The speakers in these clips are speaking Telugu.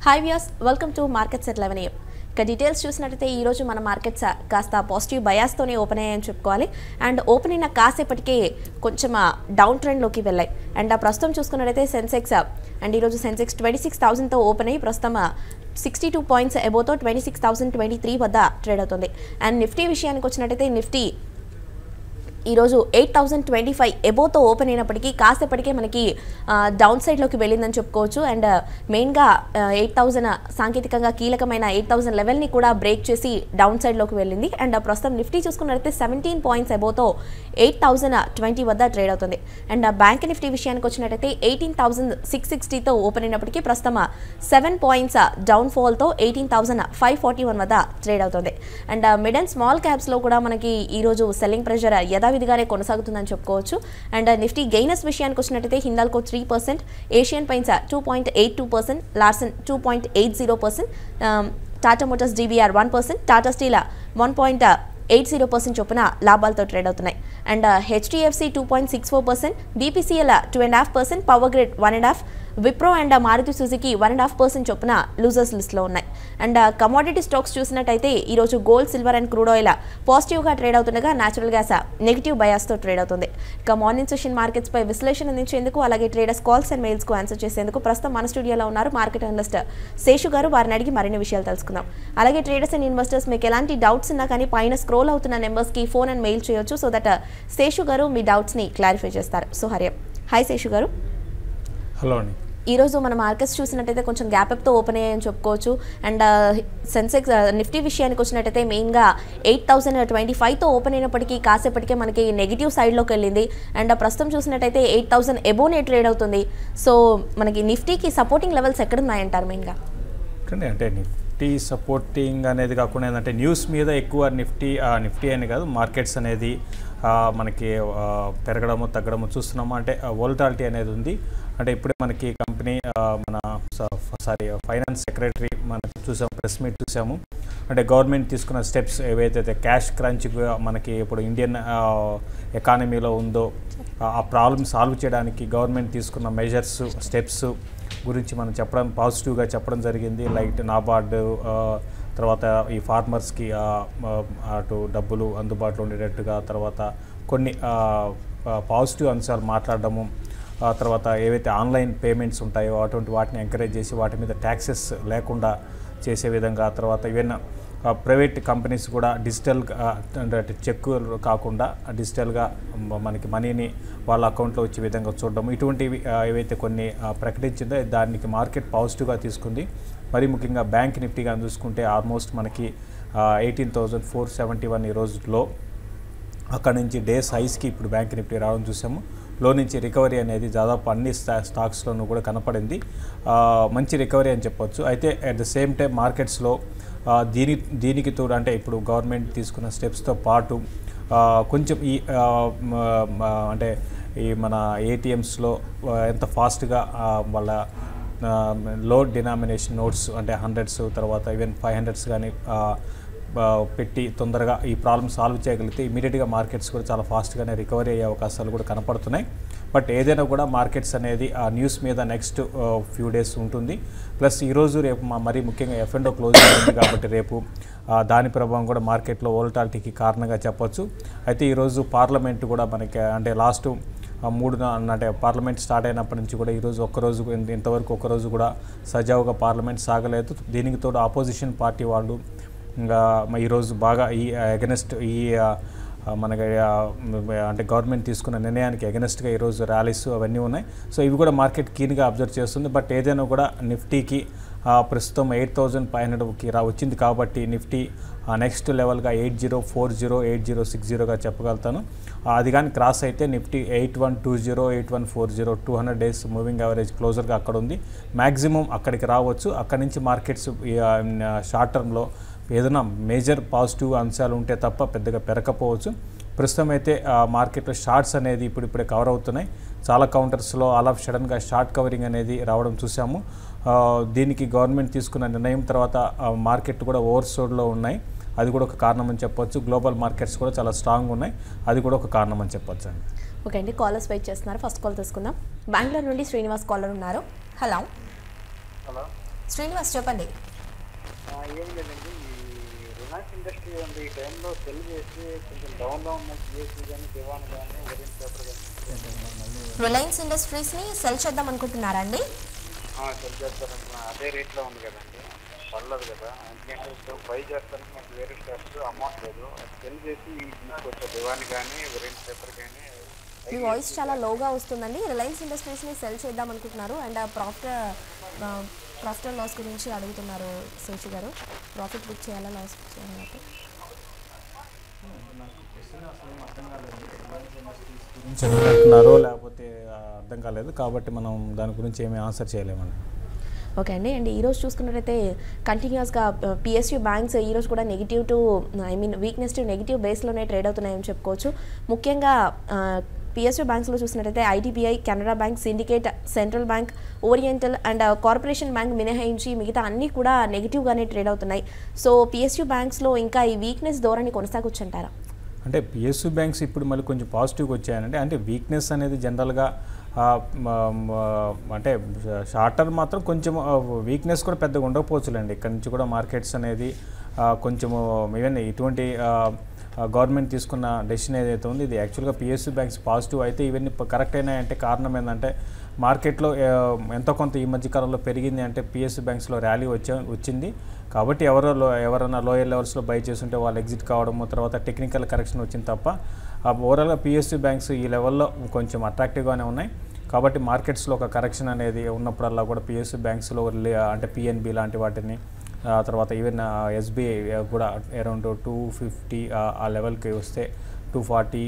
Hi viewers, welcome to markets at 11 AM. ఇక డీటెయిల్స్ చూసినట్లయితే ఈ రోజు మన మార్కెట్స్ కాస్త పాజిటివ్ బయాస్తోనే ఓపెన్ అయ్యాయని చెప్పుకోవాలి. అండ్ ఓపెన్ అయిన కాసేపటికే కొంచెం డౌన్ ట్రెండ్లోకి వెళ్ళాయి. అండ్ ప్రస్తుతం చూసుకున్నట్లయితే సెన్సెక్స్ అండ్ ఈరోజు సెన్సెక్స్ 26,000తో ఓపెన్ అయ్యి ప్రస్తుతం 62 పాయింట్స్ అబోవ్తో 26,023 వద్ద ట్రేడ్ అవుతుంది. అండ్ నిఫ్టీ విషయానికి వచ్చినట్లయితే నిఫ్టీ ఈరోజు 8,025 ఎబోతో ఓపెన్ అయినప్పటికీ కాసేపటికే మనకి డౌన్ సైడ్లోకి వెళ్ళిందని చెప్పుకోవచ్చు. అండ్ మెయిన్గా 8,000 సాంకేతికంగా కీలకమైన 8,000 లెవెల్ని కూడా బ్రేక్ చేసి డౌన్ సైడ్లోకి వెళ్ళింది. అండ్ ప్రస్తుతం నిఫ్టీ చూసుకున్నట్లయితే 17 పాయింట్స్ అబోవ్తో 8,020 వద్ద ట్రేడ్ అవుతుంది. అండ్ బ్యాంక్ నిఫ్టీ విషయానికి వచ్చినట్లయితే 18,660తో ఓపెన్ అయినప్పటికీ ప్రస్తుతం 7 పాయింట్స్ డౌన్ ఫాల్తో 18,541 వద్ద ట్రేడ్ అవుతుంది. అండ్ మిడ్ అండ్ స్మాల్ క్యాప్స్లో కూడా మనకి ఈరోజు సెల్లింగ్ ప్రెషర్ యథావిధిగానే కొనసాగుతుందని చెప్పుకోవచ్చు. అండ్ నిఫ్టీ గెయినర్స్ విషయానికి వచ్చినట్లయితే హిందాల్కో 3%, ఏషియన్ పెయింట్స్ 2.82%, లార్సన్ 2.80%, టాటా మోటార్స్ DBR 1%, టాటా స్టీల్ 1.80% చొప్పున లాభాలతో ట్రేడ్ అవుతున్నాయి. And HDFC 2.64%, BPCL 2.5%, Power Grid 1.5%, Wipro and Maruti Suzuki 1.5% చొప్పున లూజర్స్ లిస్ట్లో ఉన్నాయి. అండ్ కమోడిటీ స్టాక్స్ చూసినట్టయితే ఈరోజు gold, silver and crude oil పాజిటివ్గా ట్రేడ్ అవుతుండగా న్యాచురల్ గ్యాస్ నెగిటివ్ బయాస్తో ట్రేడ్ అవుతుంది. ఇక మార్నింగ్ సెషన్ మార్కెట్స్పై విశ్లేషణ అందించేందుకు అలాగే ట్రేడర్స్ కాల్స్ అండ్ మెయిల్స్కు ఆన్సర్ చేసేందుకు ప్రస్తుతం మన స్టూడియోలో ఉన్నారు మార్కెట్ అనలిస్ట్ శేషు గారు. వారిని అడిగి మరిన్ని విషయాలు తెలుసుకుందాం. అలాగే ట్రేడర్స్ అండ్ ఇన్వెస్టర్స్ మీకు ఎలాంటి డౌట్స్ ఉన్నా కానీ పైన స్క్రోల్ అవుతున్న నెంబర్స్కి ఫోన్ అండ్ మెయిల్ చేయొచ్చు. సో దట్ శేషు గారు మీ డౌట్స్ని క్లారిఫై చేస్తారు. సో హాయ్ శేషు గారు. హలో అండి. ఈరోజు మన మార్కెట్స్ చూసినట్టయితే కొంచెం గ్యాప్ అప్తో ఓపెన్ అయ్యాయని చెప్పుకోవచ్చు. అండ్ సెన్సెక్స్ నిఫ్టీ విషయానికి వచ్చినట్టయితే మెయిన్గా 8,025తో ఓపెన్ అయినప్పటికీ కాసేపటికే మనకి నెగిటివ్ సైడ్లోకి వెళ్ళింది. అండ్ ప్రస్తుతం చూసినట్టయితే 8,000 ఎబోనే ట్రేడ్ అవుతుంది. సో మనకి నిఫ్టీకి సపోర్టింగ్ లెవెల్స్ ఎక్కడ ఉన్నాయంటారు మెయిన్గా? అంటే నిఫ్టీ సపోర్టింగ్ అనేది కాకుండా ఏంటంటే న్యూస్ మీద ఎక్కువ నిఫ్టీ అని కాదు మార్కెట్స్ అనేది మనకి పెరగడము తగ్గడము చూస్తున్నాము. అంటే వోలటాలిటీ అనేది ఉంది. అంటే ఇప్పుడే మనకి కంపెనీ ఫైనాన్స్ సెక్రటరీ మనకి చూసాము, ప్రెస్ మీట్ చూసాము. అంటే గవర్నమెంట్ తీసుకున్న స్టెప్స్ ఏవైతే క్యాష్ క్రంచ్ మనకి ఇప్పుడు ఇండియన్ ఎకానమీలో ఉందో ఆ ప్రాబ్లమ్ సాల్వ్ చేయడానికి గవర్నమెంట్ తీసుకున్న మెజర్స్ స్టెప్స్ గురించి మనం పాజిటివ్గా చెప్పడం జరిగింది. లైక్ నాబార్డు తర్వాత ఈ ఫార్మర్స్కి అటు డబ్బులు అందుబాటులో ఉండేటట్టుగా తర్వాత కొన్ని పాజిటివ్ అంశాలు మాట్లాడడము, తర్వాత ఏవైతే ఆన్లైన్ పేమెంట్స్ ఉంటాయో అటువంటి వాటిని ఎంకరేజ్ చేసి వాటి మీద ట్యాక్సెస్ లేకుండా చేసే విధంగా, తర్వాత ఈవెన్ ప్రైవేట్ కంపెనీస్ కూడా డిజిటల్ అంటే చెక్ కాకుండా డిజిటల్గా మనకి మనీని వాళ్ళ అకౌంట్లో వచ్చే విధంగా చూడడం, ఇటువంటివి ఏవైతే కొన్ని ప్రకటించిందో దానికి మార్కెట్ పాజిటివ్గా తీసుకుంది. మరి ముఖ్యంగా బ్యాంక్ నిఫ్టీగా చూసుకుంటే ఆల్మోస్ట్ మనకి 18,471 ఈ రోజులో అక్కడ నుంచి డేస్ హైస్కి ఇప్పుడు బ్యాంక్ నిఫ్టీ రావడం చూసాము. లో నుంచి రికవరీ అనేది దాదాపు అన్ని స్టాక్స్లోనూ కూడా కనపడింది. మంచి రికవరీ అని చెప్పొచ్చు. అయితే అట్ ద సేమ్ టైం మార్కెట్స్లో దీనికి తోడు అంటే ఇప్పుడు గవర్నమెంట్ తీసుకున్న స్టెప్స్తో పాటు కొంచెం అంటే ఈ మన ATMsలో ఎంత ఫాస్ట్గా వాళ్ళ లో డినామినేషన్ నోట్స్ అంటే 100s తర్వాత ఈవెన్ 500s కానీ పెట్టి తొందరగా ఈ ప్రాబ్లమ్ సాల్వ్ చేయగలిగితే ఇమీడియట్గా మార్కెట్స్ కూడా చాలా ఫాస్ట్గానే రికవరీ అయ్యే అవకాశాలు కూడా కనపడుతున్నాయి. బట్ ఏదైనా కూడా మార్కెట్స్ అనేది ఆ న్యూస్ మీద నెక్స్ట్ ఫ్యూ డేస్ ఉంటుంది. ప్లస్ ఈరోజు రేపు మరీ ముఖ్యంగా F&O క్లోజింగ్ ఉంది కాబట్టి రేపు దాని ప్రభావం కూడా మార్కెట్లో వోలటాలిటీకి కారణంగా చెప్పొచ్చు. అయితే ఈరోజు పార్లమెంట్ కూడా మనకి అంటే లాస్ట్ 3 అంటే పార్లమెంట్ స్టార్ట్ అయినప్పటి నుంచి కూడా ఈరోజు ఇంతవరకు ఒక్కరోజు కూడా సజావుగా పార్లమెంట్ సాగలేదు. దీనికి తోడు ఆపోజిషన్ పార్టీ వాళ్ళు ఇంకా ఈరోజు బాగా ఎగనెస్ట్ మనకి అంటే గవర్నమెంట్ తీసుకున్న నిర్ణయానికి ఎగనెస్ట్గా ఈరోజు ర్యాలీస్ అవన్నీ ఉన్నాయి. సో ఇవి కూడా మార్కెట్ కీన్గా అబ్జర్వ్ చేస్తుంది. బట్ ఏదైనా కూడా నిఫ్టీకి ప్రస్తుతం 8,500కి వచ్చింది కాబట్టి నిఫ్టీ నెక్స్ట్ లెవెల్గా 8040, 8060గా చెప్పగలుగుతాను. అది కానీ క్రాస్ అయితే నిఫ్టీ 8120, 8140 200 డేస్ మూవింగ్ యావరేజ్ క్లోజర్గా అక్కడ ఉంది. మ్యాక్సిమం అక్కడికి రావచ్చు. అక్కడి నుంచి మార్కెట్స్ షార్ట్ టర్మ్లో ఏదైనా మేజర్ పాజిటివ్ అంశాలు ఉంటే తప్ప పెద్దగా పెరగకపోవచ్చు. ప్రస్తుతం అయితే మార్కెట్లో షార్ట్స్ అనేది ఇప్పుడిప్పుడే కవర్ అవుతున్నాయి. చాలా కౌంటర్స్లో ఆల్ ఆఫ్ సడన్గా షార్ట్ కవరింగ్ అనేది రావడం చూసాము. దీనికి గవర్నమెంట్ తీసుకున్న నిర్ణయం తర్వాత మార్కెట్ కూడా ఓవర్సోడ్లో ఉన్నాయి. అది కూడా ఒక కారణం అని చెప్పొచ్చు. గ్లోబల్ మార్కెట్స్ కూడా చాలా స్ట్రాంగ్ ఉన్నాయి. అది కూడా ఒక కారణం అని చెప్పొచ్చు అండి. ఓకే అండి, కాలర్స్ వెయిట్ చేస్తున్నారు. ఫస్ట్ కాల్ తీసుకుందాం. బెంగళూరు నుండి శ్రీనివాస్ కాలర్ ఉన్నారు. హలో. శ్రీనివాస్ చెప్పండి. ఏం లేదండి, ఈ రిలయన్స్ ఇండస్ట్రీ ఉంది ఈ టైంలో సెల్ చేసి కొంచెం డౌన్లో ఉన్న జిఎస్టీ కానీ దివాన్ కానీ ఓరియంట్ పేపర్ కానీ రిలయన్స్ ఇండస్ట్రీస్ని సెల్ చేద్దాం అనుకుంటున్నారా అండి? సెల్ చేస్తారనుకున్నా, అదే రేట్లో ఉంది కదండి, పర్లేదు కదా. ఎందుకంటే బై చేస్తానికి నాకు వేరే స్టాక్స్ అమౌంట్ లేదు, సెల్ చేసి తీసుకొచ్చా దివాన్ కానీ ఓరియంట్ పేపర్ కానీ. మీ వాయిస్ చాలా లోగా వస్తుందండి. రిలయన్స్ ఇండస్ట్రీస్ని సెల్ చేద్దాం అనుకుంటున్నారు అండ్ ప్రాఫిట్ అండ్ లాస్ గురించి అడుగుతున్నారు శేషి గారు. ప్రాఫిట్ బుక్ చేయాలా లాస్ బుక్ చేయాలా? అంటున్నారో లేకపోతే అర్థం కాలేదు కాబట్టి మనం దాని గురించి ఏమీ ఆన్సర్ చేయలేమండి. ఓకే అండి. అండ్ ఈరోజు చూసుకున్నట్టయితే కంటిన్యూస్గా పిఎస్యూ బ్యాంక్స్ ఈరోజు కూడా negative to weakness to negative బేస్లోనే ట్రేడ్ అవుతున్నాయని చెప్పుకోవచ్చు. ముఖ్యంగా పిఎస్యూ బ్యాంక్స్లో చూసినట్టయితే IDBI, Canara bank, Syndicate, central bank, oriental and corporation bank మినహాయించి మిగతా అన్నీ కూడా నెగిటివ్గానే ట్రేడ్ అవుతున్నాయి. సో పిఎస్యూ బ్యాంక్స్లో ఇంకా ఈ వీక్నెస్ ధోరణి కొనసాగొచ్చంటారా? అంటే పిఎస్యూ బ్యాంక్స్ ఇప్పుడు మళ్ళీ కొంచెం పాజిటివ్గా వచ్చాయనండి. అంటే వీక్నెస్ అనేది జనరల్గా అంటే షార్ట్ టర్మ్ మాత్రం కొంచెం వీక్నెస్ కూడా పెద్దగా ఉండకపోవచ్చులేండి. ఇక్కడ నుంచి కూడా మార్కెట్స్ అనేది కొంచెము ఈవెన్ ఇటువంటి గవర్నమెంట్ తీసుకున్న డెసిషన్ ఏదైతే ఉంది ఇది యాక్చువల్గా పిఎస్యూ బ్యాంక్స్ పాజిటివ్ అయితే ఇవన్నీ కరెక్ట్ అయినాయంటే కారణం ఏంటంటే మార్కెట్లో ఎంతో కొంత ఈ మధ్యకాలంలో పెరిగింది అంటే పిఎస్యూ బ్యాంక్స్లో ర్యాలీ వచ్చింది కాబట్టి ఎవరైనా లోయర్ లెవెల్స్లో బై చేస్తుంటే వాళ్ళు ఎగ్జిట్ కావడము, తర్వాత టెక్నికల్ కరెక్షన్ వచ్చింది తప్ప ఓవరాల్గా పిఎస్యూ బ్యాంక్స్ ఈ లెవెల్లో కొంచెం అట్రాక్టివ్గానే ఉన్నాయి. కాబట్టి మార్కెట్స్లో ఒక కరెక్షన్ అనేది ఉన్నప్పుడల్లా కూడా పిఎస్యూ బ్యాంక్స్లో అంటే పిఎన్బి లాంటి వాటిని, తర్వాత ఈవెన్ ఎస్బీఐ కూడా అరౌండ్ 250 ఆ లెవెల్కి వస్తే 240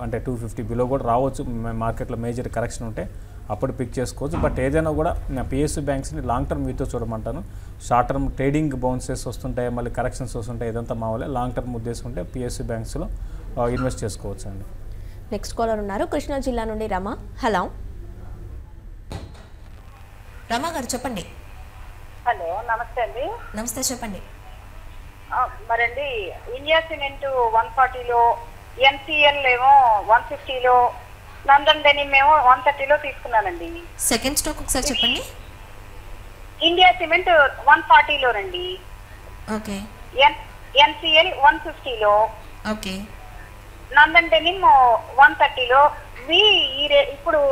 అంటే 250 బిలో కూడా రావచ్చు మార్కెట్లో మేజర్ కరెక్షన్ ఉంటే అప్పుడు పిక్ చేసుకోవచ్చు. బట్ ఏదైనా కూడా పిఎస్యూ బ్యాంక్స్ని లాంగ్ టర్మ్ వ్యూతో చూడమంటాను. షార్ట్ టర్మ్ ట్రేడింగ్ బౌన్సెస్ వస్తుంటాయి, మళ్ళీ కరెక్షన్స్ వస్తుంటాయి, ఇదంతా మామూలే. లాంగ్ టర్మ్ ఉద్దేశం ఉంటే పిఎస్యూ బ్యాంక్స్లో ఇన్వెస్ట్ చేసుకోవచ్చు అండి. నెక్స్ట్ కాలర్ ఉన్నారు కృష్ణా జిల్లా నుండి రమ. హలో రమ గారు చెప్పండి. హలో నమస్తే అండి. నమస్తే చెప్పండి. మరండి ఇండియా సిమెంట్ 140లో, ఎన్సిఎల్ ఏమో 150లో, లండన్ డెనిమ్ ఏమో 130లో తీసుకున్నానండి. సెకండ్ స్టాక్ ఒకసారి చెప్పండి. ఇండియా సిమెంట్ 140లోనండి. ఓకే. ఎన్సిఎల్ 150లో, ఓకే. లండన్ డెనిమ్ 130లో. ఇప్పుడు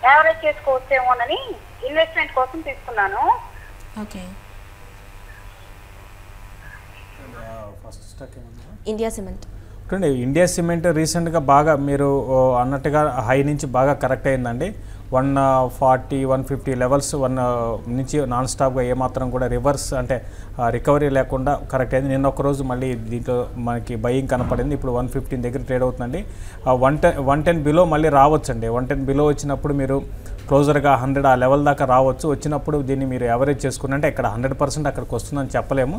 యావరేజ్ చేసుకోవచ్చేమోనని ఇన్వెస్ట్మెంట్ కోసం తీసుకున్నాను. ఓకే. ఫస్ట్ స్టాక్ ఏమన్నా ఇండియా సిమెంట్. చూడండి, ఇండియా సిమెంట్ రీసెంట్గా బాగా మీరు అన్నట్టుగా హై నుంచి బాగా కరెక్ట్ అయిందండి. 140, 150 లెవెల్స్ నుంచి నాన్ స్టాప్గా ఏమాత్రం కూడా రివర్స్ అంటే రికవరీ లేకుండా కరెక్ట్ అయింది. నిన్న ఒకరోజు మళ్ళీ దీంట్లో మనకి బయింగ్ కనపడింది. ఇప్పుడు 115 దగ్గర ట్రేడ్ అవుతుందండి. 110 బిలో మళ్ళీ రావచ్చండి. 110 బిలో వచ్చినప్పుడు మీరు క్లోజర్గా 100 ఆ లెవెల్ దాకా రావచ్చు. వచ్చినప్పుడు దీన్ని మీరు యావరేజ్ చేసుకున్నంటే ఇక్కడ 100% అక్కడికి వస్తుందని చెప్పలేము.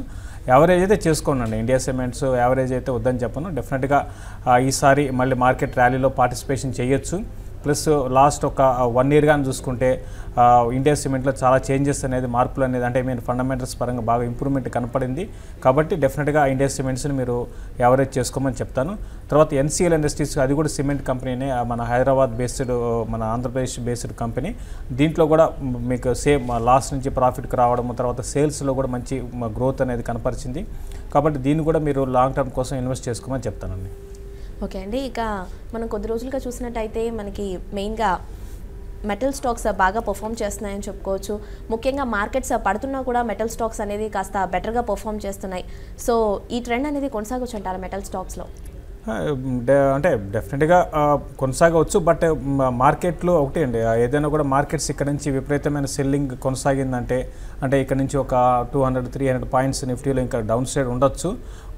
యావరేజ్ అయితే చేసుకోండి. ఇండియా సిమెంట్స్ యావరేజ్ అయితే వద్దని చెప్పను. డెఫినెట్గా ఈసారి మళ్ళీ మార్కెట్ ర్యాలీలో పార్టిసిపేషన్ చేయొచ్చు. ప్లస్ లాస్ట్ ఒక 1 ఇయర్ కానీ చూసుకుంటే ఇండియా సిమెంట్లో చాలా చేంజెస్ అనేది, మార్పులు అనేది అంటే ఫండమెంటల్స్ పరంగా బాగా ఇంప్రూవ్మెంట్ కనపడింది. కాబట్టి డెఫినెట్గా ఇండియా సిమెంట్స్ని మీరు యావరేజ్ చేసుకోమని చెప్తాను. తర్వాత ఎన్సిఎల్ ఇండస్ట్రీస్, అది కూడా సిమెంట్ కంపెనీనే, మన హైదరాబాద్ బేస్డ్, మన ఆంధ్రప్రదేశ్ బేస్డ్ కంపెనీ. దీంట్లో కూడా మీకు సేమ్ లాస్ట్ నుంచి ప్రాఫిట్కి రావడము, తర్వాత సేల్స్లో కూడా మంచి గ్రోత్ అనేది కనపరిచింది. కాబట్టి దీన్ని కూడా మీరు లాంగ్ టర్మ్ కోసం ఇన్వెస్ట్ చేసుకోమని చెప్తానండి. ఓకే అండి. ఇక మనం కొద్ది రోజులుగా చూసినట్టయితే మనకి మెయిన్గా మెటల్ స్టాక్స్ బాగా పర్ఫామ్ చేస్తున్నాయని చెప్పుకోవచ్చు. ముఖ్యంగా మార్కెట్స్ పడుతున్నా కూడా మెటల్ స్టాక్స్ అనేది కాస్త బెటర్గా పర్ఫామ్ చేస్తున్నాయి. సో ఈ ట్రెండ్ అనేది కొనసాగొచ్చు అంటారా మెటల్ స్టాక్స్లో? అంటే డెఫినెట్గా కొనసాగవచ్చు. బట్ మార్కెట్లో ఒకటి అండి, ఏదైనా కూడా మార్కెట్స్ ఇక్కడ నుంచి విపరీతమైన సెల్లింగ్ కొనసాగిందంటే అంటే ఇక్కడ నుంచి ఒక 200-300 పాయింట్స్ నిఫ్టీలో ఇంకా డౌన్ సైడ్ ఉండొచ్చు.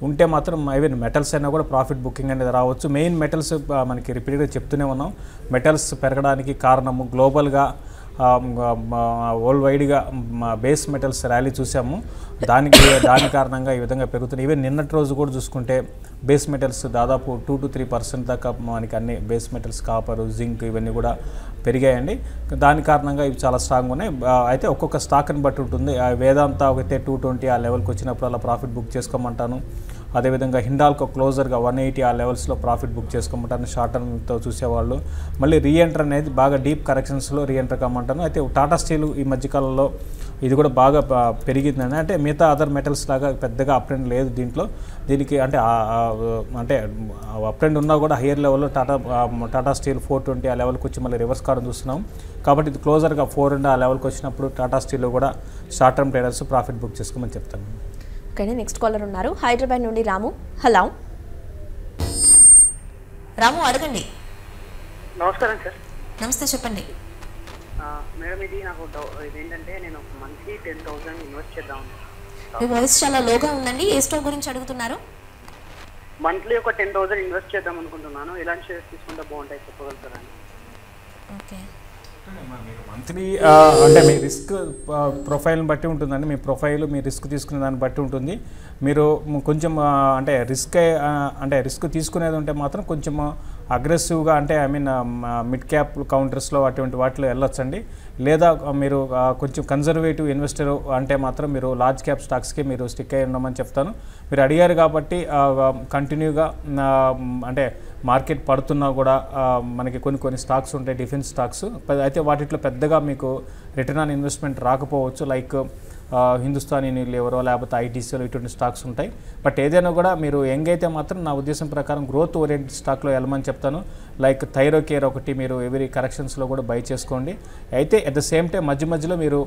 ఉంటే మాత్రం ఈవెన్ మెటల్స్ అయినా కూడా ప్రాఫిట్ బుకింగ్ అనేది రావచ్చు. మెయిన్ మెటల్స్ మనకి రిపీటెడ్గా చెప్తూనే ఉన్నాం. మెటల్స్ పెరగడానికి కారణము గ్లోబల్గా వరల్డ్ వైడ్గా బేస్ మెటల్స్ ర్యాలీ చూసాము. దాని కారణంగా ఈ విధంగా పెరుగుతున్నాయి. ఈవెన్ నిన్నటి రోజు కూడా చూసుకుంటే బేస్ మెటల్స్ దాదాపు 2-3% దాకా మనకి అన్ని బేస్ మెటల్స్, కాపర్, జింక్ ఇవన్నీ కూడా పెరిగాయండి. దాని కారణంగా ఇవి చాలా స్ట్రాంగ్ ఉన్నాయి. అయితే ఒక్కొక్క స్టాక్ని బట్టి ఉంటుంది. వేదాంత అయితే 220 ఆ లెవెల్కి వచ్చినప్పుడు అలా ప్రాఫిట్ బుక్ చేసుకోమంటాను. అదేవిధంగా హిండాల్కో క్లోజర్గా 180 ఆ లెవెల్స్లో ప్రాఫిట్ బుక్ చేసుకోమంటాను షార్ట్ టర్మ్తో చూసేవాళ్ళు. మళ్ళీ రీఎంటర్ అనేది బాగా డీప్ కరెక్షన్స్లో రీఎంటర్ కామంటాను. అయితే టాటా స్టీల్ ఈ మధ్యకాలంలో ఇది కూడా బాగా పెరిగిందని, అంటే మిగతా అదర్ మెటల్స్ లాగా పెద్దగా అప్ ట్రెండ్ లేదు దీంట్లో. దీనికి అంటే అప్ ట్రెండ్ ఉన్నా కూడా హయ్యర్ లెవెల్లో టాటా స్టీల్ 420 ఆ లెవెల్కి వచ్చి మళ్ళీ రివర్స్ కావడం చూస్తున్నాం. కాబట్టి ఇది క్లోజర్గా 400 ఆ లెవెల్కి వచ్చినప్పుడు టాటా స్టీల్లో కూడా short term traders profit book చేసుకోమని చెప్తాను. ఓకే, నెక్స్ట్ కాలర్ ఉన్నారు హైదరాబాద్ నుండి రాము. హలో రాము, అడగండి. నమస్కారం సార్. నమస్తే, చెప్పండి. మేడం ఇది నాకు ఇదేంటంటే నేను మంత్లీ 10,000 ఇన్వెస్ట్ చేద్దాం. మీ వాయిస్ చాలా లోగా ఉందండి. ఏ స్టాక్ గురించి అడుగుతున్నారు? మంత్లీ ఒక 10,000 ఇన్వెస్ట్ చేద్దాం అనుకుంటున్నాను. ఎలాంటి షేర్స్ తీసుకుంటే బాగుంటాయి చెప్పగలుగుతారా? ఓకే, మంత్లీ అంటే మీ రిస్క్ ప్రొఫైల్ని బట్టి ఉంటుందండి. మీ ప్రొఫైల్ మీ రిస్క్ తీసుకునే దాన్ని బట్టి ఉంటుంది. మీరు కొంచెం అంటే రిస్క్ తీసుకునేది ఉంటే మాత్రం కొంచెం అగ్రెసివ్గా అంటే మిడ్ క్యాప్ కౌంటర్స్లో అటువంటి వాటిలో వెళ్ళొచ్చండి. లేదా మీరు కొంచెం కన్జర్వేటివ్ ఇన్వెస్టర్ అంటే మాత్రం మీరు లార్జ్ క్యాప్ స్టాక్స్కి మీరు స్టిక్ అయి ఉండమని చెప్తాను. మీరు అడిగారు కాబట్టి కంటిన్యూగా అంటే మార్కెట్ పడుతున్నా కూడా మనకి కొన్ని స్టాక్స్ ఉంటాయి, డిఫెన్స్ స్టాక్స్. అయితే వాటిలో పెద్దగా మీకు రిటర్న్ ఆన్ ఇన్వెస్ట్మెంట్ రాకపోవచ్చు. లైక్ హిందుస్థాన్ యూనిలీవర్ లేకపోతే ఐటీసీలో ఇటువంటి స్టాక్స్ ఉంటాయి. బట్ ఏదైనా కూడా మీరు యంగ్ అయితే మాత్రం నా ఉద్దేశం ప్రకారం గ్రోత్ ఓరియంటెడ్ స్టాక్లో వెళ్ళమని చెప్తాను. లైక్ థైరోకేర్ ఒకటి మీరు ఎవరీ కరెక్షన్స్లో కూడా బై చేసుకోండి. అయితే అట్ ద సేమ్ టైం మధ్యలో మీరు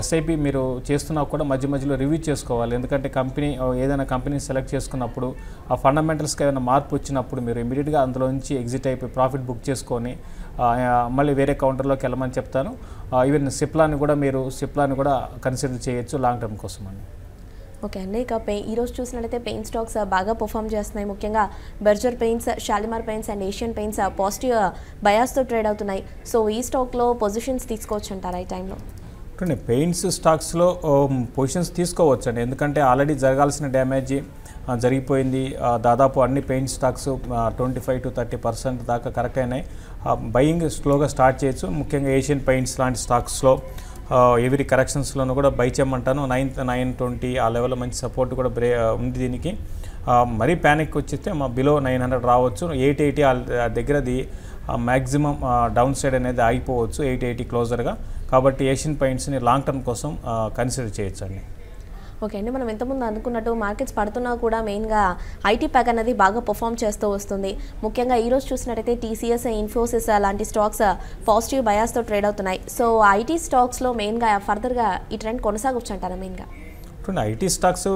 ఎస్ఐపి మీరు చేస్తున్నా కూడా మధ్యలో రివ్యూ చేసుకోవాలి. ఎందుకంటే ఏదైనా కంపెనీ సెలెక్ట్ చేసుకున్నప్పుడు ఆ ఫండమెంటల్స్కి ఏదైనా మార్పు వచ్చినప్పుడు మీరు ఇమీడియట్గా అందులో నుంచి ఎగ్జిట్ అయిపోయి ప్రాఫిట్ బుక్ చేసుకొని మళ్ళీ వేరే కౌంటర్లోకి వెళ్ళమని చెప్తాను. ఈవెన్ సిప్లాని కూడా కన్సిడర్ చేయొచ్చు లాంగ్ టర్మ్ కోసం అండి. ఓకే అండి, ఇక ఈరోజు చూసినట్లయితే పెయింట్ స్టాక్స్ బాగా పర్ఫామ్ చేస్తున్నాయి. ముఖ్యంగా Berger paints, Shalimar paints and Asian paints positive బయాస్తో ట్రేడ్ అవుతున్నాయి. సో ఈ స్టాక్లో పొజిషన్స్ తీసుకోవచ్చు అంటారా ఈ టైంలో? పెయింట్స్ స్టాక్స్లో పొజిషన్స్ తీసుకోవచ్చు అండి. ఎందుకంటే ఆల్రెడీ జరగాల్సిన డ్యామేజ్ జరిగిపోయింది. దాదాపు అన్ని పెయింట్ స్టాక్స్ 25 to 30% దాకా కరెక్ట్ అయినాయి. బయింగ్ స్లోగా స్టార్ట్ చేయొచ్చు. ముఖ్యంగా ఏషియన్ పెయింట్స్ లాంటి స్టాక్స్లో ఎవరీ కరెక్షన్స్లోనూ కూడా బై చేయమంటాను. 920 ఆ లెవెల్లో మంచి సపోర్ట్ కూడా ఉంది దీనికి. మరీ ప్యానిక్ వచ్చేస్తే బిలో 900 రావచ్చు. 880 ఆ దగ్గరది మ్యాక్సిమం డౌన్ సైడ్ అనేది ఆగిపోవచ్చు 880 క్లోజర్గా. కాబట్టి ఏషియన్ పెయింట్స్ని లాంగ్ టర్మ్ కోసం కన్సిడర్ చేయొచ్చు అండి. ఓకే అండి, మనం ఇంతకుముందు అనుకున్నట్టు మార్కెట్స్ పడుతున్నా కూడా మెయిన్గా ఐటీ ప్యాక్ అనేది బాగా పర్ఫామ్ చేస్తూ వస్తుంది. ముఖ్యంగా ఈరోజు చూసినట్టయితే టీసీఎస్, ఇన్ఫోసిస్ లాంటి స్టాక్స్ పాజిటివ్ బయాస్తో ట్రేడ్ అవుతున్నాయి. సో ఐటీ స్టాక్స్లో మెయిన్గా ఫర్దర్గా ఈ ట్రెండ్ కొనసాగవచ్చు అంటారా? మెయిన్గా ఐటీ స్టాక్స్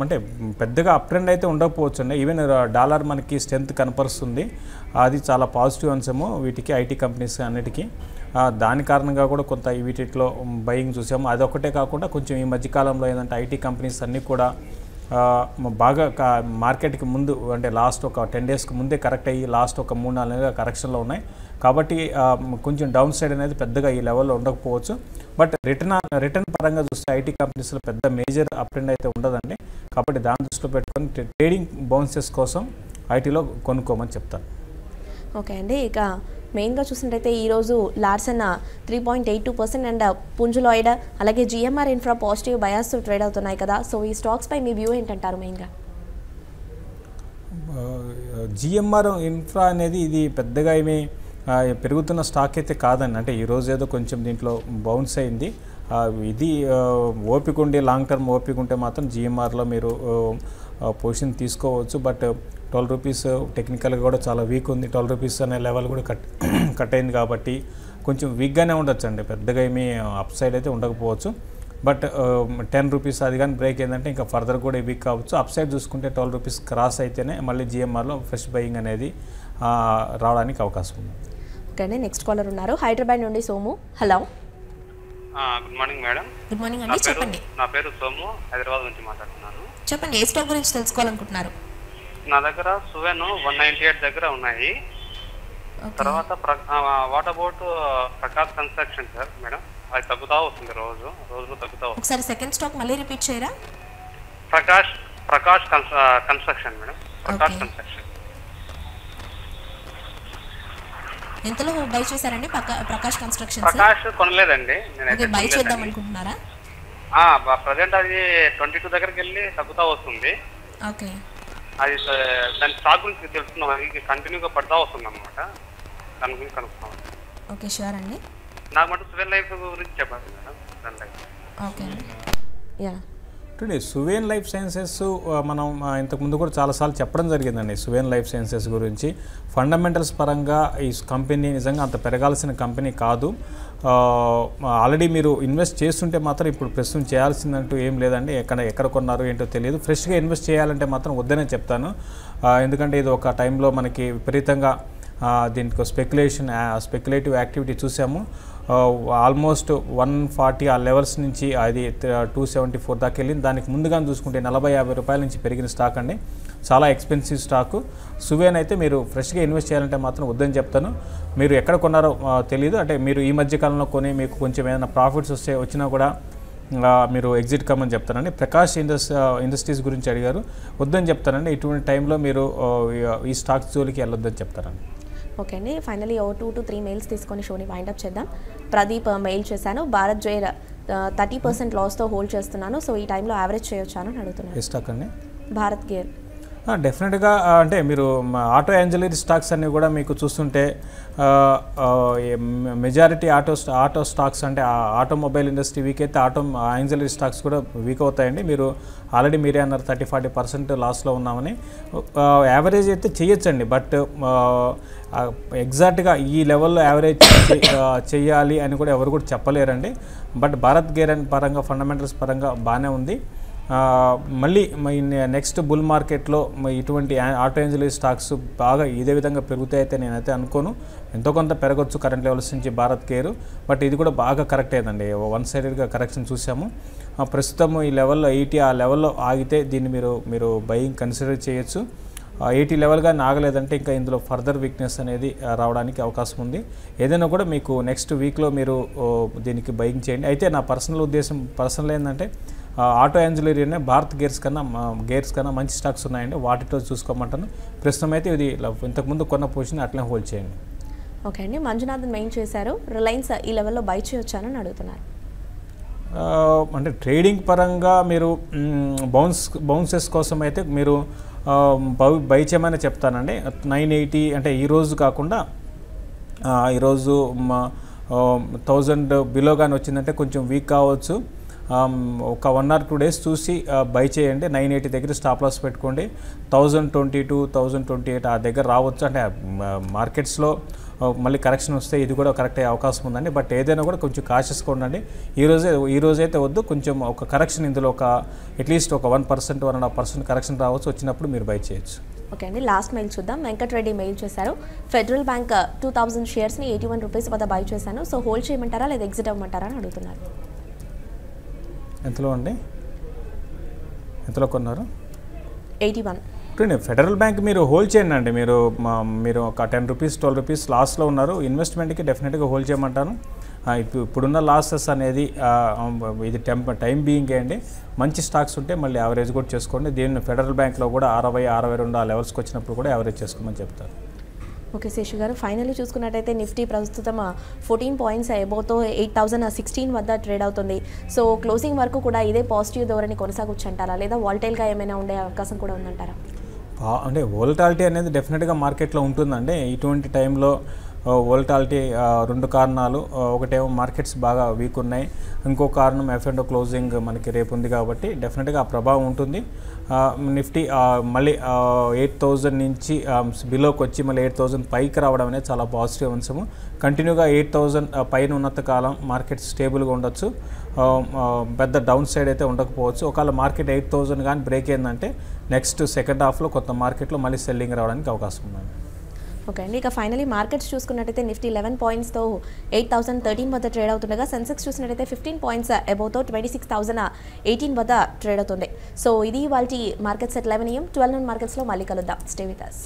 అంటే పెద్దగా అప్ ట్రెండ్ అయితే ఉండకపోవచ్చు అండి. ఈవెన్ డాలర్ మనకి స్ట్రెంత్ కనపరుస్తుంది, అది చాలా పాజిటివ్ అంశము వీటికి, ఐటీ కంపెనీస్ అన్నిటికీ. దాని కారణంగా కూడా కొంత వీటిలో బయింగ్ చూసాము. అదొకటే కాకుండా కొంచెం ఈ మధ్యకాలంలో ఏంటంటే ఐటీ కంపెనీస్ అన్నీ కూడా బాగా మార్కెట్కి ముందు అంటే లాస్ట్ ఒక 10 daysకి ముందే కరెక్ట్ అయ్యి లాస్ట్ ఒక 3-4 నెలలుగా కరెక్షన్లో ఉన్నాయి. కాబట్టి కొంచెం డౌన్ సైడ్ అనేది పెద్దగా ఈ లెవెల్లో ఉండకపోవచ్చు. బట్ రిటర్న్ పరంగా చూస్తే ఐటీ కంపెనీస్లో పెద్ద మేజర్ అప్ ట్రెండ్ అయితే ఉండదండి. కాబట్టి దాని దృష్టిలో పెట్టుకొని ట్రేడింగ్ బౌన్సెస్ కోసం ఐటీలో కొనుక్కోమని చెప్తాను. ఓకే అండి, ఇక మెయిన్గా చూసినట్టయితే ఈరోజు లార్సన్ 3.82% అండ్ పుంజులాయిడ్ అలాగే GMR infra positive bias trade అవుతున్నాయి కదా. సో ఈ స్టాక్స్ పై మీ వ్యూ ఏంటంటారు? మెయిన్గా జిఎంఆర్ ఇన్ఫ్రా అనేది ఇది పెద్దగా ఏమీ పెరుగుతున్న స్టాక్ అయితే కాదండి. అంటే ఈరోజు ఏదో కొంచెం దీంట్లో బౌన్స్ అయింది. ఇది ఓపిక ఉండి లాంగ్ టర్మ్ ఓపిక ఉంటే మాత్రం జిఎంఆర్లో మీరు పొజిషన్ తీసుకోవచ్చు. బట్ 12 రూపీస్ టెక్నికల్గా కూడా చాలా వీక్ ఉంది. 12 రూపీస్ అనే లెవెల్ కూడా కట్ అయింది కాబట్టి కొంచెం వీక్గానే ఉండొచ్చు అండి. పెద్దగా ఏమీ అప్ సైడ్ అయితే ఉండకపోవచ్చు. బట్ 10 రూపీస్ అది కానీ బ్రేక్ ఏంటంటే ఇంకా ఫర్దర్ కూడా వీక్ కావచ్చు. అప్ సైడ్ చూసుకుంటే 12 రూపీస్ క్రాస్ అయితేనే మళ్ళీ జిఎంఆర్లో ఫ్రెష్ బయింగ్ అనేది రావడానికి అవకాశం ఉంది. ఓకే అండి, నెక్స్ట్ కాలర్ ఉన్నారు హైదరాబాద్ నుండి Somu. Hello, good morning madam. Good morning అండి, చెప్పండి. నా పేరు సోము, హైదరాబాద్ నుంచి మాట్లాడుతున్నాను. చెప్పండి, ఏ స్టాక్ గురించి తెలుసుకోవాలనుకుంటున్నారు? నా దగ్గర సువెన్ 198 దగ్గర ఉన్నాయి. తర్వాత what about Prakash construction sir madam? అది తగ్గుతా వస్తుంది, రోజు తగ్గుతా వస్తుంది. ఒకసారి సెకండ్ స్టాక్ మళ్ళీ రిపీట్ చేయరా? Prakash construction madam. Prakash construction ఎంతలో బై చేశారండి? ప్రకాష్ కన్స్ట్రక్షన్ ప్రకాష్ కొనలేదండి, నేను బై చేద్దాం అనుకుంటున్నారా? ప్రజెంట్ అది 22 దగ్గరికి వెళ్ళి తగ్గుతా వస్తుంది. ఓకే. అది దాని స్టాక్ గురించి తెలుసుకున్నాం, అది కంటిన్యూగా పడతా వస్తుంది అనమాట, దాని గురించి కనుక్కున్నాం. ఓకే, షూర్ అండి. నాకు మటు సువెన్ లైఫ్ గురించి చెప్పండి మేడం. సువెన్ లైఫ్. ఓకే అండి. యా, చూడండి, సువేన్ లైఫ్ సైన్సెస్ మనం ఇంతకుముందు కూడా చాలాసార్లు చెప్పడం జరిగిందండి. సువేన్ లైఫ్ సైన్సెస్ గురించి ఫండమెంటల్స్ పరంగా ఈ కంపెనీ నిజంగా అంత పెరగాల్సిన కంపెనీ కాదు. ఆల్రెడీ మీరు ఇన్వెస్ట్ చేస్తుంటే మాత్రం ఇప్పుడు ప్రస్తుతం చేయాల్సిందంటూ ఏం లేదండి. ఎక్కడ కొన్నారు ఏంటో తెలియదు. ఫ్రెష్గా ఇన్వెస్ట్ చేయాలంటే మాత్రం వద్దనే చెప్తాను. ఎందుకంటే ఇది ఒక టైంలో మనకి విపరీతంగా దీనికి స్పెక్యులేటివ్ యాక్టివిటీ చూసాము. ఆల్మోస్ట్ 140 ఆ లెవెల్స్ నుంచి అది 274 దాకా వెళ్ళింది. దానికి ముందుగా చూసుకుంటే 40-50 రూపాయల నుంచి పెరిగిన స్టాక్ అండి. చాలా ఎక్స్పెన్సివ్ స్టాకు. సువేన్ అయితే మీరు ఫ్రెష్గా ఇన్వెస్ట్ చేయాలంటే మాత్రం వద్దని చెప్తాను. మీరు ఎక్కడ కొన్నారో తెలియదు, అంటే మీరు ఈ మధ్యకాలంలో కొని మీకు కొంచెం ఏదైనా ప్రాఫిట్స్ వచ్చినా కూడా మీరు ఎగ్జిట్ కమ్మని చెప్తానండి. ప్రకాష్ ఇండస్ట్రీస్ గురించి అడిగారు, వద్దని చెప్తానండి. ఇటువంటి టైంలో మీరు ఈ స్టాక్స్ జోలికి వెళ్ళొద్దని చెప్తారండి. ఓకే అండి. ఫైనలీ 2 to 3 మెయిల్స్ తీసుకొని షోని వైండప్ చేద్దాం. ప్రదీప్ మెయిల్ చేశాను, భారత్ జైర్ 30% లాస్తో హోల్డ్ చేస్తున్నాను, సో ఈ టైంలో యావరేజ్ చేయొచ్చాను అని అడుగుతున్నాను. ఏ స్టాక్ అండి? భారత్ గేర్. డెఫినెట్గా అంటే మీరు ఆటో యాన్జిలరీ స్టాక్స్ అన్నీ కూడా మీకు చూస్తుంటే మెజారిటీ ఆటో స్టాక్స్ అంటే ఆటోమొబైల్ ఇండస్ట్రీ వీక్ అయితే ఆటో యాన్జిలరీ స్టాక్స్ కూడా వీక్ అవుతాయండి. మీరు ఆల్రెడీ మీరే అన్నారు 30-40% లాస్లో ఉన్నామని. యావరేజ్ అయితే చేయొచ్చండి, బట్ ఎగ్జాక్ట్గా ఈ లెవెల్లో యావరేజ్ చేయాలి అని కూడా ఎవరు కూడా చెప్పలేరండి. బట్ భారత్ గేర్ పరంగా ఫండమెంటల్స్ పరంగా బాగానే ఉంది. మళ్ళీ నెక్స్ట్ బుల్ మార్కెట్లో ఇటువంటి ఆటో యాన్జిలరీ స్టాక్స్ బాగా ఇదే విధంగా పెరుగుతాయితే నేనైతే అనుకోను. ఎంతో కొంత పెరగవచ్చు కరెంట్ లెవెల్స్ నుంచి భారత్ కేర్, బట్ ఇది కూడా బాగా కరెక్ట్ అయిందండి. వన్ సైడెడ్గా కరెక్షన్ చూసాము. ప్రస్తుతం ఈ లెవెల్లో 80 ఆ లెవెల్లో ఆగితే దీన్ని మీరు బయింగ్ కన్సిడర్ చేయొచ్చు. 80 లెవెల్గా ఆగలేదంటే ఇంకా ఇందులో ఫర్దర్ వీక్నెస్ అనేది రావడానికి అవకాశం ఉంది. ఏదైనా కూడా మీకు నెక్స్ట్ వీక్లో మీరు దీనికి బయింగ్ చేయండి. అయితే నా పర్సనల్ ఏంటంటే ఆటో యాన్జిలరీ అనే భారత్ గేర్స్ కన్నా మంచి స్టాక్స్ ఉన్నాయండి, వాటితో చూసుకోమంటాను. ప్రస్తుతం అయితే ఇది ఇంతకుముందు కొన్న పొజిషన్ అట్లనే హోల్డ్ చేయండి. ఓకే అండి. మంజునాథన్ మెయిన్ చేశారు, రిలయన్స్ ఈ లెవెల్లో బై చేయొచ్చాను అని అడుగుతున్నారు. అంటే ట్రేడింగ్ పరంగా మీరు బౌన్సెస్ కోసం అయితే మీరు బై చేయమని చెప్తానండి. 980 అంటే ఈరోజు కాకుండా ఈరోజు 1000 బిలోగానే వచ్చిందంటే కొంచెం వీక్ కావచ్చు. ఒక 1 or 2 days చూసి బై చేయండి. 980 దగ్గర స్టాప్ లాస్ పెట్టుకోండి. 1022, 1028 ఆ దగ్గర రావచ్చు. అంటే మార్కెట్స్లో మళ్ళీ కరెక్షన్ వస్తే ఇది కూడా కరెక్ట్ అయ్యే అవకాశం ఉందండి. బట్ ఏదైనా కూడా కొంచెం కాషియస్గా ఉండండి. ఈ రోజైతే వద్దు, కొంచెం ఒక కరెక్షన్ ఇందులో అట్లీస్ట్ ఒక 1%, 1.5% కరెక్షన్ రావచ్చు. వచ్చినప్పుడు మీరు బై చేయొచ్చు. ఓకే అండి. లాస్ట్ మెయిల్ చూద్దాం. వెంకటరెడ్డి మెయిల్ చేశారు, ఫెడరల్ బ్యాంక్ 2000 షేర్స్ని 81 రూపీస్ వద్ద బై చేశాను, సో హోల్డ్ చేయమంటారా లేదా ఎగ్జిట్ అవ్వమంటారా అని అడుగుతున్నారు. ఎంతలో అండి? ఎంతలో కొన్నారు? 81. ఫెడరల్ బ్యాంక్ మీరు హోల్డ్ చేయండి అండి. మీరు ఒక 10 రూపీస్ 12 రూపీస్ లాస్లో ఉన్నారు. ఇన్వెస్ట్మెంట్కి డెఫినెట్గా హోల్డ్ చేయమంటాను. ఇప్పుడున్న లాసెస్ అనేది ఇది టైం బీయింగ్ అండి. మంచి స్టాక్స్ ఉంటే మళ్ళీ యావరేజ్ కూడా చేసుకోండి. దీన్ని ఫెడరల్ బ్యాంక్లో కూడా 60-62 ఆ లెవెల్స్కి వచ్చినప్పుడు కూడా యావరేజ్ చేసుకోమని చెప్తారు. ఓకే శేషు గారు, ఫైనల్లీ చూసుకున్నట్టయితే నిఫ్టీ ప్రస్తుతం 14 పాయింట్స్ అబోవ్తో 8016 వద్ద ట్రేడ్ అవుతుంది. సో క్లోజింగ్ వరకు కూడా ఇదే పాజిటివ్ ధోరణి కొనసాగొచ్చు అంటారా, లేదా వాల్టైల్గా ఏమైనా ఉండే అవకాశం కూడా ఉందంటారా? అంటే వోల్టాలిటీ అనేది డెఫినెట్గా మార్కెట్లో ఉంటుందండి. ఇటువంటి టైంలో వోల్టాలిటీ 2 కారణాలు. ఒకటేమో మార్కెట్స్ బాగా వీక్ ఉన్నాయి, ఇంకో కారణం F&O క్లోజింగ్ మనకి రేపు ఉంది కాబట్టి డెఫినెట్గా ఆ ప్రభావం ఉంటుంది. నిఫ్టీ మళ్ళీ 8000 నుంచి బిలోకి వచ్చి మళ్ళీ 8000 పైకి రావడం అనేది చాలా పాజిటివ్ అంశము. కంటిన్యూగా 8000 పైన ఉన్నంత కాలం మార్కెట్ స్టేబుల్గా ఉండొచ్చు, పెద్ద డౌన్ సైడ్ అయితే ఉండకపోవచ్చు. ఒకవేళ మార్కెట్ 8000 కానీ బ్రేక్ అయిందంటే నెక్స్ట్ సెకండ్ హాఫ్లో కొత్త మార్కెట్లో మళ్ళీ సెల్లింగ్ రావడానికి అవకాశం ఉంది. ఓకే అండి. ఇక ఫైనలీ మార్కెట్స్ చూసుకున్నట్టయితే నిఫ్టీ 11 పాయింట్స్తో 8013 వద్ద ట్రేడ్ అవుతుండగా, సెన్సెక్స్ చూసినట్టయితే 15 పాయింట్స్ అబోవ్తో 26018 వద్ద ట్రేడ్ అవుతుంది. సో ఇది వాళ్ళ మార్కెట్స్ ఎట్ 11 AM. 12 noon మార్కెట్స్లో మళ్ళీ కలుద్దాం. Stay with us.